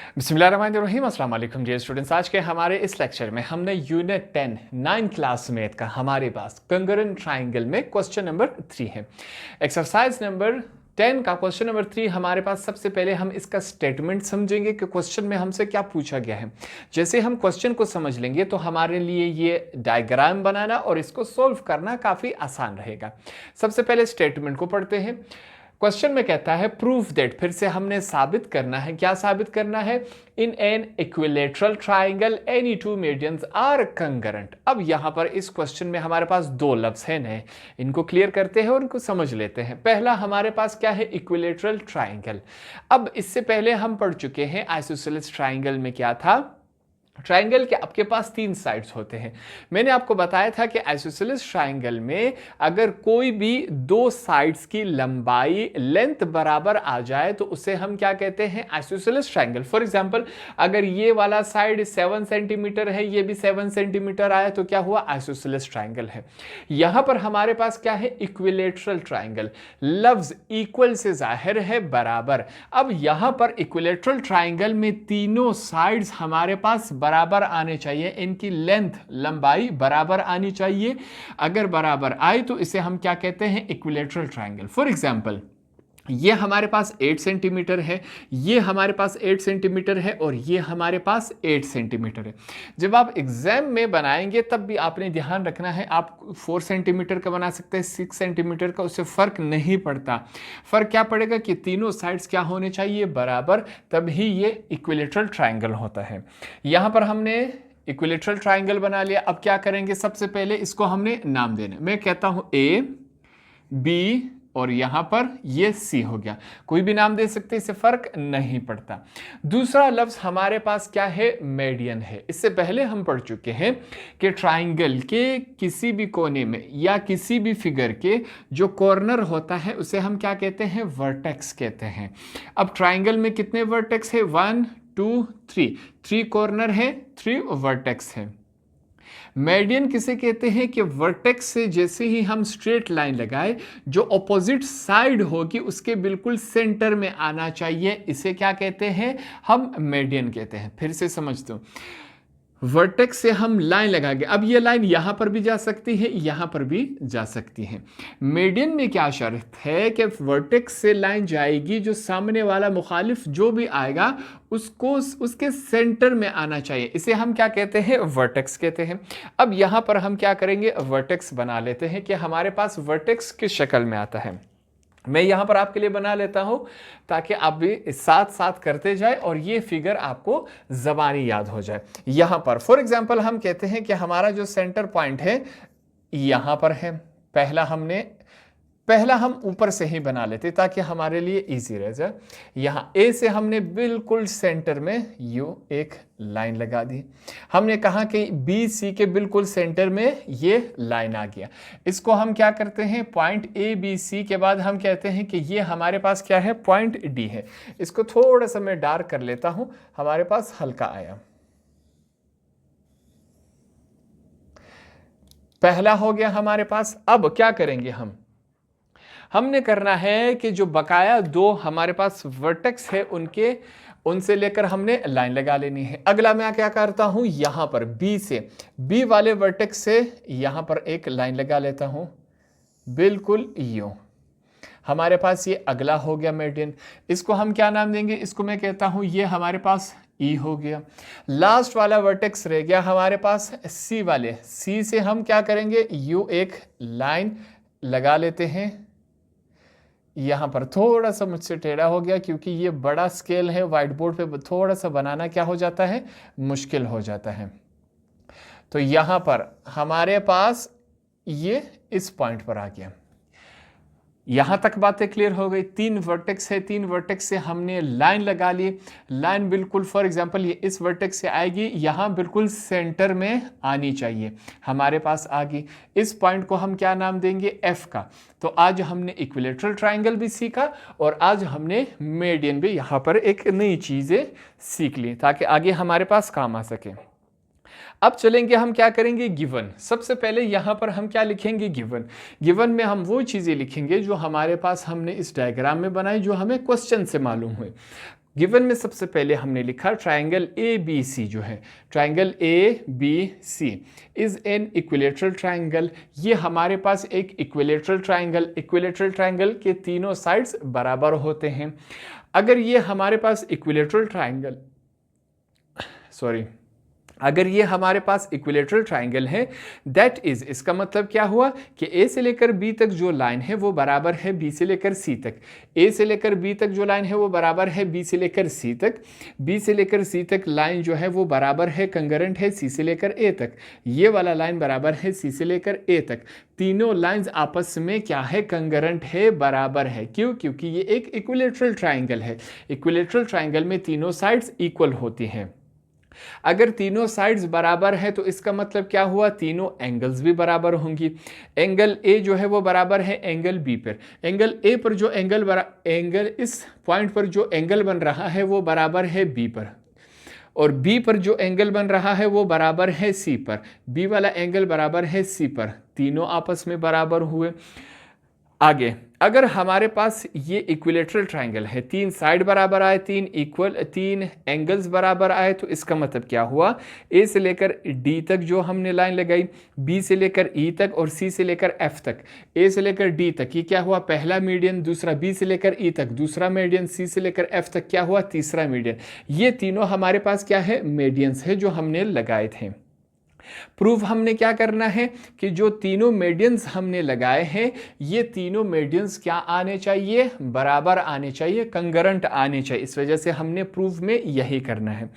बिस्मिल्लाहिर्रहमानिर्रहीम। अस्सलाम वालेकुम डियर स्टूडेंट्स। आज के हमारे इस लेक्चर में हमने यूनिट 10 9 क्लास मैथ का हमारे पास कंगरेंट ट्राइंगल में क्वेश्चन नंबर 3 है। एक्सरसाइज नंबर 10 का क्वेश्चन नंबर 3 हमारे पास। सबसे पहले हम इसका स्टेटमेंट समझेंगे कि क्वेश्चन में हमसे क्या पूछा गया है। जैसे हम क्वेश्चन को समझ लेंगे तो हमारे लिए ये डायग्राम बनाना और इसको सोल्व करना काफ़ी आसान रहेगा। सबसे पहले स्टेटमेंट को पढ़ते हैं। क्वेश्चन में कहता है प्रूफ दैट, फिर से हमने साबित करना है। क्या साबित करना है? In an equilateral triangle any two medians are concurrent. अब यहां पर इस क्वेश्चन में हमारे पास दो लफ्ज हैं नए, इनको क्लियर करते हैं और इनको समझ लेते हैं। पहला हमारे पास क्या है? Equilateral triangle. अब इससे पहले हम पढ़ चुके हैं आइसोसेलेस ट्राइंगल में क्या था। ट्राइंगल के आपके पास तीन साइड्स होते हैं। मैंने आपको बताया था कि आइसोसेलेस ट्राइंगल में अगर कोई भी दो साइड्स की लंबाई लेंथ बराबर आ जाए तो उसे हम क्या कहते हैं? Isosceles triangle. फॉर एग्जांपल, अगर ये वाला साइड 7 सेंटीमीटर है, ये भी 7 सेंटीमीटर आया तो क्या हुआ? आइसोसेलेस ट्राइंगल है। यहां पर हमारे पास क्या है? Equilateral triangle. लफ्ज इक्वल से जाहिर है बराबर। अब यहां पर इक्विलेटरल ट्राइंगल में तीनों साइड्स हमारे पास बराबर आने चाहिए, इनकी लेंथ लंबाई बराबर आनी चाहिए। अगर बराबर आए तो इसे हम क्या कहते हैं? Equilateral triangle. फॉर एग्जांपल, ये हमारे पास 8 सेंटीमीटर है, ये हमारे पास 8 सेंटीमीटर है और ये हमारे पास 8 सेंटीमीटर है। जब आप एग्जाम में बनाएंगे तब भी आपने ध्यान रखना है, आप 4 सेंटीमीटर का बना सकते हैं, 6 सेंटीमीटर का, उससे फर्क नहीं पड़ता। फर्क क्या पड़ेगा कि तीनों साइड्स क्या होने चाहिए? बराबर, तभी ये इक्विलेटरल ट्राइंगल होता है। यहां पर हमने इक्विलेटरल ट्राइंगल बना लिया। अब क्या करेंगे? सबसे पहले इसको हमने नाम देना। मैं कहता हूं ए, बी और यहां पर ये सी हो गया। कोई भी नाम दे सकते, इससे फर्क नहीं पड़ता। दूसरा लफ्ज हमारे पास क्या है? मीडियन है। इससे पहले हम पढ़ चुके हैं कि ट्राइंगल के किसी भी कोने में या किसी भी फिगर के जो कॉर्नर होता है उसे हम क्या कहते हैं? वर्टेक्स कहते हैं। अब ट्राइंगल में कितने वर्टेक्स है? 1 2 3। 3 कॉर्नर है, 3 वर्टेक्स है। मेडियन किसे कहते हैं? कि वर्टेक्स से जैसे ही हम स्ट्रेट लाइन लगाए, जो ऑपोजिट साइड होगी उसके बिल्कुल सेंटर में आना चाहिए, इसे क्या कहते हैं? हम मेडियन कहते हैं। फिर से समझ दो, वर्टेक्स से हम लाइन लगाएंगे। अब ये लाइन यहां पर भी जा सकती है, यहां पर भी जा सकती है। मीडियन में क्या शर्त है कि वर्टेक्स से लाइन जाएगी, जो सामने वाला मुखालिफ जो भी आएगा उसको उसके सेंटर में आना चाहिए, इसे हम क्या कहते हैं? वर्टेक्स कहते हैं। अब यहां पर हम क्या करेंगे? वर्टेक्स बना लेते हैं कि हमारे पास वर्टेक्स किस शक्ल में आता है। मैं यहां पर आपके लिए बना लेता हूं ताकि आप भी साथ साथ करते जाए और ये फिगर आपको ज़बानी याद हो जाए। यहां पर फॉर एग्जांपल हम कहते हैं कि हमारा जो सेंटर पॉइंट है यहां पर है। पहला हम ऊपर से ही बना लेते ताकि हमारे लिए इजी रह जाए। यहां ए से हमने बिल्कुल सेंटर में यू एक लाइन लगा दी। हमने कहा कि बी सी के बिल्कुल सेंटर में ये लाइन आ गया। इसको हम क्या करते हैं? पॉइंट ए बी सी के बाद हम कहते हैं कि ये हमारे पास क्या है? पॉइंट डी है। इसको थोड़ा सा मैं डार्क कर लेता हूं, हमारे पास हल्का आया। पहला हो गया हमारे पास। अब क्या करेंगे? हमने करना है कि जो बकाया दो हमारे पास वर्टेक्स है उनसे लेकर हमने लाइन लगा लेनी है। अगला मैं क्या करता हूं? यहां पर बी वाले वर्टेक्स से यहां पर एक लाइन लगा लेता हूं, बिल्कुल यूं। हमारे पास ये अगला हो गया मेडियन। इसको हम क्या नाम देंगे? इसको मैं कहता हूं ये हमारे पास ई हो गया। लास्ट वाला वर्टेक्स रह गया हमारे पास सी वाले। सी से हम क्या करेंगे? यू एक लाइन लगा लेते हैं। यहाँ पर थोड़ा सा मुझसे टेढ़ा हो गया क्योंकि ये बड़ा स्केल है, व्हाइट बोर्ड पे थोड़ा सा बनाना क्या हो जाता है? मुश्किल हो जाता है। तो यहाँ पर हमारे पास ये इस पॉइंट पर आ गया। यहां तक बातें क्लियर हो गई। 3 वर्टेक्स है, 3 वर्टेक्स से हमने लाइन लगा ली। लाइन बिल्कुल फॉर एग्जांपल ये इस वर्टेक्स से आएगी, यहां बिल्कुल सेंटर में आनी चाहिए, हमारे पास आ गई। इस पॉइंट को हम क्या नाम देंगे? एफ का। तो आज हमने इक्विलेटरल ट्राइंगल भी सीखा और आज हमने मेडियन भी यहां पर एक नई चीजें सीख ली ताकि आगे हमारे पास काम आ सके। अब चलेंगे, हम क्या करेंगे? गिवन। सबसे पहले यहां पर हम क्या लिखेंगे? गिवन में हम वो चीजें लिखेंगे जो हमारे पास हमने इस डायग्राम में बनाई, जो हमें क्वेश्चन से मालूम हुए। गिवन में सबसे पहले हमने लिखा ट्राइंगल ए बी सी जो है, triangle A B C is an equilateral triangle. ये हमारे पास एक इक्विलेटरल ट्राइंगल के तीनों साइड्स बराबर होते हैं। अगर ये हमारे पास इक्विलेटरल ट्राइंगल है, दैट इज, इसका मतलब क्या हुआ कि ए से लेकर बी तक जो लाइन है वो बराबर है बी से लेकर सी तक, ए से लेकर बी तक जो लाइन है वो बराबर है बी से लेकर सी तक, बी से लेकर सी तक लाइन जो है वो बराबर है, कंकरेंट है सी से लेकर ए तक, ये वाला लाइन बराबर है सी से लेकर ए तक। तीनों लाइंस आपस में क्या है, कंकरेंट है, बराबर है। क्यों? क्योंकि ये एक इक्विलेटरल ट्राइंगल है। इक्विलेटरल ट्राइंगल में तीनों साइड्स इक्वल होती हैं। अगर तीनों साइड्स बराबर है तो इसका मतलब क्या हुआ, तीनों एंगल्स भी बराबर होंगी। एंगल ए जो है वो बराबर है एंगल बी पर। एंगल ए पर जो एंगल इस पॉइंट पर जो एंगल बन रहा है वो बराबर है बी पर, और बी पर जो एंगल बन रहा है वो बराबर है सी पर। बी वाला एंगल बराबर है सी पर, तीनों आपस में बराबर हुए। आगे अगर हमारे पास ये इक्विलेटरल ट्राइंगल है, तीन साइड बराबर आए, तीन एंगल्स बराबर आए, तो इसका मतलब क्या हुआ, ए से लेकर डी तक जो हमने लाइन लगाई, बी से लेकर ई तक और सी से लेकर एफ तक, ए से लेकर डी तक, ये क्या हुआ, पहला मीडियन, दूसरा बी से लेकर ई तक दूसरा मीडियन, सी से लेकर एफ तक क्या हुआ, तीसरा मीडियन। ये तीनों हमारे पास क्या है, मीडियंस है जो हमने लगाए थे। प्रूफ हमने क्या करना है कि जो तीनों मीडियंस हमने लगाए हैं, ये तीनों मीडियंस क्या आने चाहिए, बराबर आने चाहिए, कंकरेंट आने चाहिए। इस वजह से हमने प्रूफ में यही करना है।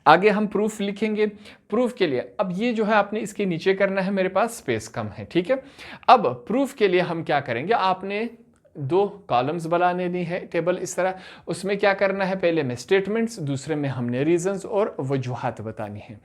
आगे हम प्रूफ लिखेंगे। प्रूफ के लिए अब ये जो है आपने इसके नीचे करना है, मेरे पास स्पेस कम है, ठीक है। अब प्रूफ के लिए हम क्या करेंगे, आपने दो कॉलम्स बनाने दी है टेबल इस तरह, उसमें क्या करना है, पहले में स्टेटमेंट्स, दूसरे में हमने रीजंस और वजूहात बतानी है।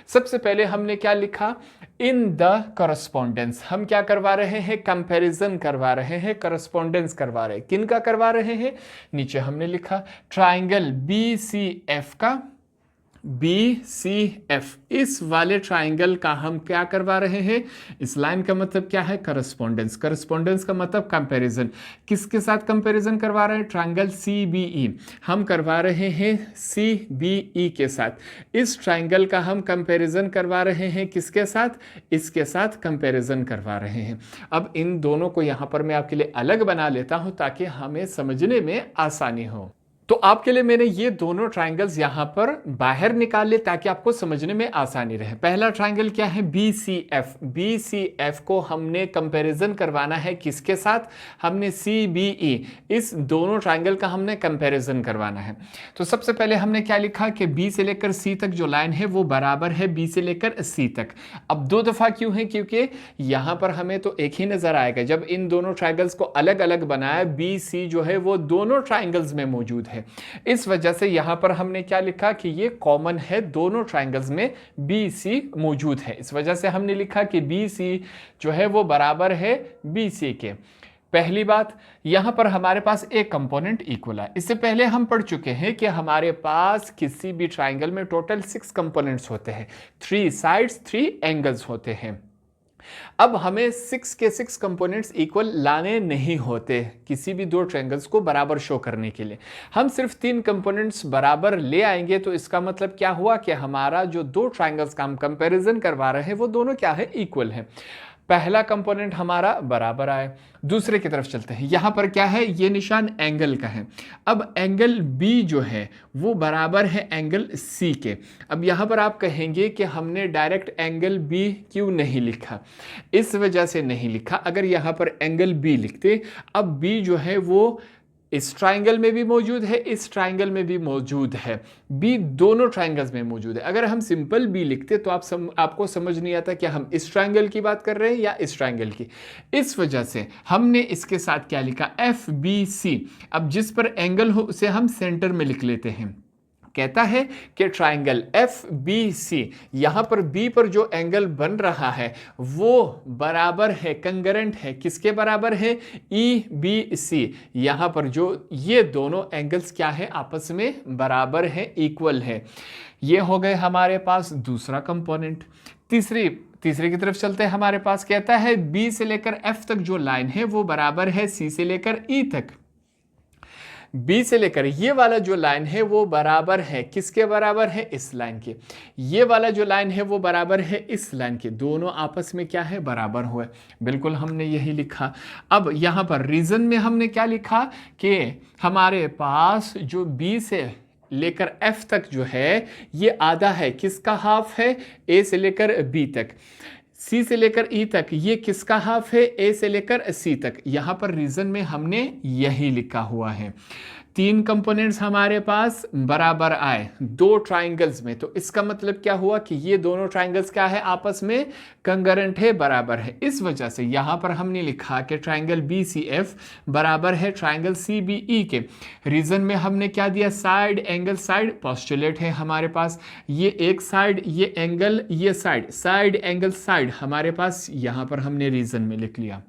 सबसे पहले हमने क्या लिखा, इन द करस्पॉन्डेंस, हम क्या करवा रहे हैं, कंपैरिजन करवा रहे हैं, करस्पॉन्डेंस करवा रहे हैं। किन का करवा रहे हैं, नीचे हमने लिखा ट्राइंगल बी सी एफ का, बी सी एफ, इस वाले ट्राइंगल का हम क्या करवा रहे हैं, इस लाइन का मतलब क्या है, करस्पॉन्डेंस। करस्पॉन्डेंस का मतलब कंपैरिजन। किसके साथ कंपैरिजन करवा रहे हैं, ट्राइंगल सी बी ई, हम करवा रहे हैं सी बी ई के साथ। इस ट्राइंगल का हम कंपैरिजन करवा रहे हैं किसके साथ, इसके साथ कंपैरिजन करवा रहे हैं। अब इन दोनों को यहाँ पर मैं आपके लिए अलग बना लेता हूँ ताकि हमें समझने में आसानी हो। तो आपके लिए मैंने ये दोनों ट्राइंगल्स यहां पर बाहर निकाले ताकि आपको समझने में आसानी रहे। पहला ट्राइंगल क्या है, B C F. B C F को हमने कंपैरिजन करवाना है किसके साथ, हमने सी बी ई, इस दोनों ट्राइंगल का हमने कंपैरिजन करवाना है। तो सबसे पहले हमने क्या लिखा कि बी से लेकर सी तक जो लाइन है वो बराबर है बी से लेकर सी तक। अब दो दफा क्यों है, क्योंकि यहां पर हमें तो एक ही नजर आएगा। जब इन दोनों ट्राइंगल्स को अलग अलग बनाया, बी सी जो है वो दोनों ट्राइंगल्स में मौजूद है, इस वजह से यहां पर हमने क्या लिखा कि ये कॉमन है, दोनों ट्राइंगल्स में बी सी मौजूद है। इस वजह से हमने लिखा कि बी सी जो है वो बराबर है बी सी के। पहली बात, यहां पर हमारे पास एक कंपोनेंट इक्वल है। इससे पहले हम पढ़ चुके हैं कि हमारे पास किसी भी ट्राइंगल में टोटल 6 कंपोनेंट्स होते हैं, 3 साइड्स 3 एंगल्स होते हैं। अब हमें 6 के 6 कंपोनेंट्स इक्वल लाने नहीं होते किसी भी दो ट्रायंगल्स को बराबर शो करने के लिए। हम सिर्फ 3 कंपोनेंट्स बराबर ले आएंगे, तो इसका मतलब क्या हुआ कि हमारा जो दो ट्रायंगल्स का हम कंपैरिजन करवा रहे हैं वो दोनों क्या है, इक्वल है। पहला कंपोनेंट हमारा बराबर आए। दूसरे की तरफ चलते हैं, यहां पर क्या है, ये निशान एंगल का है। अब एंगल बी जो है वो बराबर है एंगल सी के। अब यहां पर आप कहेंगे कि हमने डायरेक्ट एंगल बी क्यों नहीं लिखा, इस वजह से नहीं लिखा। अगर यहां पर एंगल बी लिखते, अब बी जो है वो इस ट्राइंगल में भी मौजूद है, इस ट्राइंगल में भी मौजूद है, बी दोनों ट्राइंगल्स में मौजूद है। अगर हम सिंपल बी लिखते तो आपको समझ नहीं आता कि हम इस ट्राइंगल की बात कर रहे हैं या इस ट्राइंगल की। इस वजह से हमने इसके साथ क्या लिखा, एफ बी सी। अब जिस पर एंगल हो उसे हम सेंटर में लिख लेते हैं। कहता है कि ट्राइंगल एफ बी सी, यहां पर बी पर जो एंगल बन रहा है वो बराबर है, कंकरेंट है, किसके बराबर है, ई बी सी। यहां पर जो ये दोनों एंगल्स क्या है, आपस में बराबर है, इक्वल है। ये हो गए हमारे पास दूसरा कंपोनेंट। तीसरे की तरफ चलते हैं। हमारे पास कहता है बी से लेकर एफ तक जो लाइन है वो बराबर है सी से लेकर ई तक। बी से लेकर ये वाला जो लाइन है वो बराबर है किसके बराबर है, इस लाइन के। ये वाला जो लाइन है वो बराबर है इस लाइन के, दोनों आपस में क्या है, बराबर हुए। बिल्कुल हमने यही लिखा। अब यहाँ पर रीजन में हमने क्या लिखा कि हमारे पास जो बी से लेकर एफ तक जो है ये आधा है, किसका हाफ है, ए से लेकर बी तक। सी से लेकर ई तक ये किसका हाफ है, ए से लेकर सी तक। यहां पर रीजन में हमने यही लिखा हुआ है। तीन कंपोनेंट्स हमारे पास बराबर आए दो ट्राइंगल्स में, तो इसका मतलब क्या हुआ कि ये दोनों ट्राइंगल्स क्या है, आपस में कंकरेंट है, बराबर है। इस वजह से यहां पर हमने लिखा कि ट्राइंगल बी सी एफ बराबर है ट्राइंगल सी बी ई के। रीजन में हमने क्या दिया, साइड एंगल साइड पोस्टुलेट है हमारे पास, ये एक साइड, ये एंगल, ये साइड, साइड एंगल साइड हमारे पास यहां पर हमने रीजन में लिख लिया।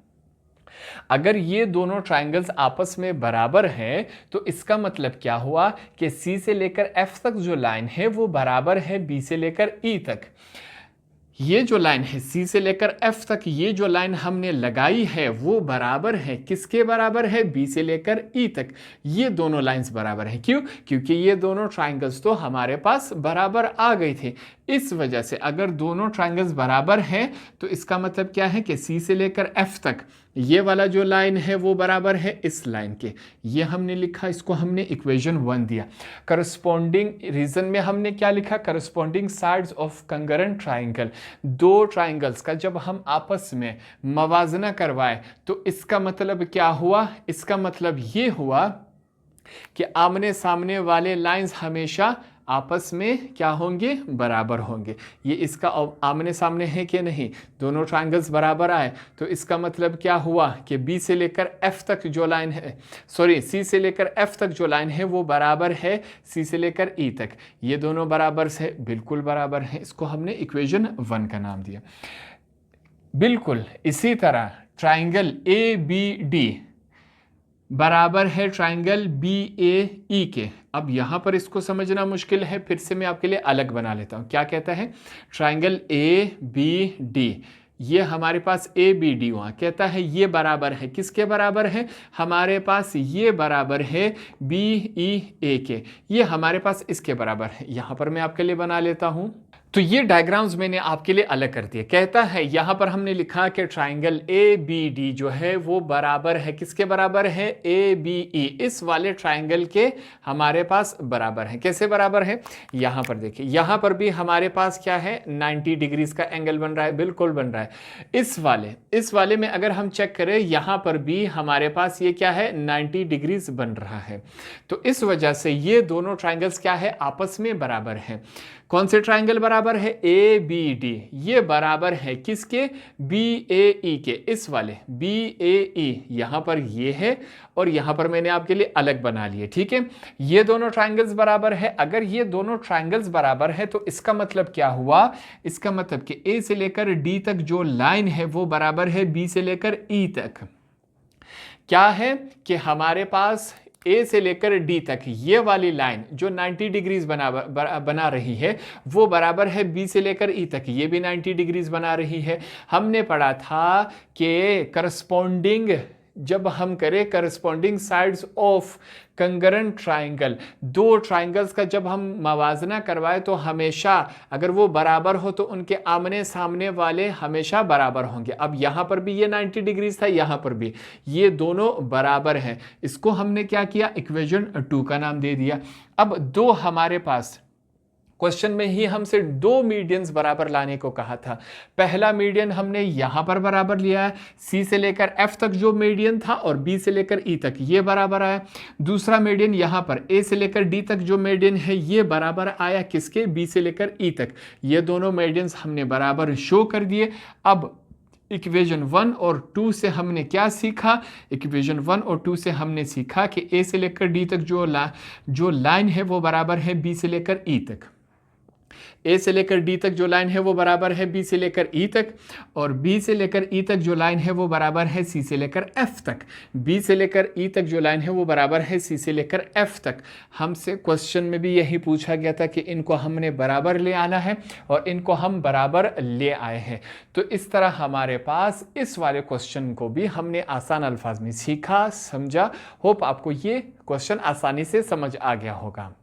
अगर ये दोनों ट्राइंगल्स आपस में बराबर हैं तो इसका मतलब क्या हुआ कि सी से लेकर एफ तक जो लाइन है वो बराबर है बी से लेकर ई तक। ये जो लाइन है सी से लेकर एफ तक, ये जो लाइन हमने लगाई है वो बराबर है किसके बराबर है, बी से लेकर ई तक। ये दोनों लाइंस बराबर हैं, क्यों, क्योंकि ये दोनों ट्राइंगल्स तो हमारे पास बराबर आ गए थे। इस वजह से अगर दोनों ट्राइंगल्स बराबर हैं तो इसका मतलब क्या है कि सी से लेकर एफ तक ये वाला जो लाइन है वो बराबर है इस लाइन के। ये हमने लिखा, इसको हमने इक्वेशन 1 दिया। करस्पॉन्डिंग रीजन में हमने क्या लिखा, corresponding sides of concurrent triangle. दो ट्राइंगल्स का जब हम आपस में मवाजना करवाए तो इसका मतलब क्या हुआ, इसका मतलब ये हुआ कि आमने सामने वाले लाइंस हमेशा आपस में क्या होंगे, बराबर होंगे। ये इसका आमने सामने है कि नहीं, दोनों ट्राइंगल्स बराबर आए तो इसका मतलब क्या हुआ कि बी से लेकर एफ तक जो लाइन है, सॉरी सी से लेकर एफ तक जो लाइन है वो बराबर है सी से लेकर ई तक। ये दोनों बराबर से बिल्कुल बराबर हैं, इसको हमने इक्वेशन 1 का नाम दिया। बिल्कुल इसी तरह ट्राइंगल ए बी डी बराबर है ट्राइंगल बी ए ई के। अब यहां पर इसको समझना मुश्किल है, फिर से मैं आपके लिए अलग बना लेता हूं। क्या कहता है, ट्राइंगल ए बी डी, ये हमारे पास ए बी डी हुआ, कहता है ये बराबर है किसके बराबर है, हमारे पास ये बराबर है बी ई ए के, ये हमारे पास इसके बराबर है। यहां पर मैं आपके लिए बना लेता हूं। तो ये डायग्राम्स मैंने आपके लिए अलग कर दिए। कहता है यहां पर हमने लिखा कि ट्राइंगल ए बी डी जो है वो बराबर है किसके बराबर है, ए बी ई, इस वाले ट्राइंगल के हमारे पास बराबर है। कैसे बराबर है, यहां पर देखिए, यहां पर भी हमारे पास क्या है, 90 डिग्रीज का एंगल बन रहा है, बिल्कुल बन रहा है। इस वाले में अगर हम चेक करें यहां पर भी हमारे पास ये क्या है, 90 डिग्रीज बन रहा है। तो इस वजह से ये दोनों ट्राइंगल्स क्या है, आपस में बराबर है। कौन से ट्राइंगल बराबर है, ए बी डी, ये बराबर है किसके, बी ए ई के, इस वाले बी ए ई। यहां पर ये है और यहां पर मैंने आपके लिए अलग बना लिए, ठीक है। ये दोनों ट्राइंगल्स बराबर है। अगर ये दोनों ट्राइंगल्स बराबर है तो इसका मतलब क्या हुआ, इसका मतलब कि ए से लेकर डी तक जो लाइन है वो बराबर है बी से लेकर ई तक। क्या है कि हमारे पास ए से लेकर डी तक ये वाली लाइन जो 90 डिग्रीज बना रही है वो बराबर है बी से लेकर ई तक, ये भी 90 डिग्रीज बना रही है। हमने पढ़ा था कि करस्पॉन्डिंग, जब हम करें corresponding sides of concurrent triangle, दो ट्राइंगल्स का जब हम मवाजना करवाए तो हमेशा अगर वो बराबर हो तो उनके आमने सामने वाले हमेशा बराबर होंगे। अब यहाँ पर भी ये 90 डिग्रीज था, यहाँ पर भी ये दोनों बराबर हैं। इसको हमने क्या किया, इक्वेशन 2 का नाम दे दिया। अब दो हमारे पास क्वेश्चन में ही हमसे दो मीडियंस बराबर लाने को कहा था। पहला मीडियन हमने यहां पर बराबर लिया है, सी से लेकर एफ तक जो मीडियन था और बी से लेकर ई तक ये बराबर आया। दूसरा मीडियन यहां पर ए से लेकर डी तक जो मीडियन है ये बराबर आया किसके, बी से लेकर ई तक। ये दोनों मीडियंस हमने बराबर शो कर दिए। अब इक्वेशन 1 और 2 से हमने क्या सीखा, इक्वेशन 1 और 2 से हमने सीखा कि ए से लेकर डी तक जो लाइन है वो बराबर है बी से लेकर ई तक। ए से लेकर डी तक जो लाइन है वो बराबर है बी से लेकर ई तक, और बी से लेकर ई तक जो लाइन है वो बराबर है सी से लेकर एफ तक। बी से लेकर ई तक जो लाइन है वो बराबर है सी से लेकर एफ तक। हमसे क्वेश्चन में भी यही पूछा गया था कि इनको हमने बराबर ले आना है और इनको हम बराबर ले आए हैं। तो इस तरह हमारे पास इस वाले क्वेश्चन को भी हमने आसान अल्फाज में सीखा, समझा। होप आपको ये क्वेश्चन आसानी से समझ आ गया होगा।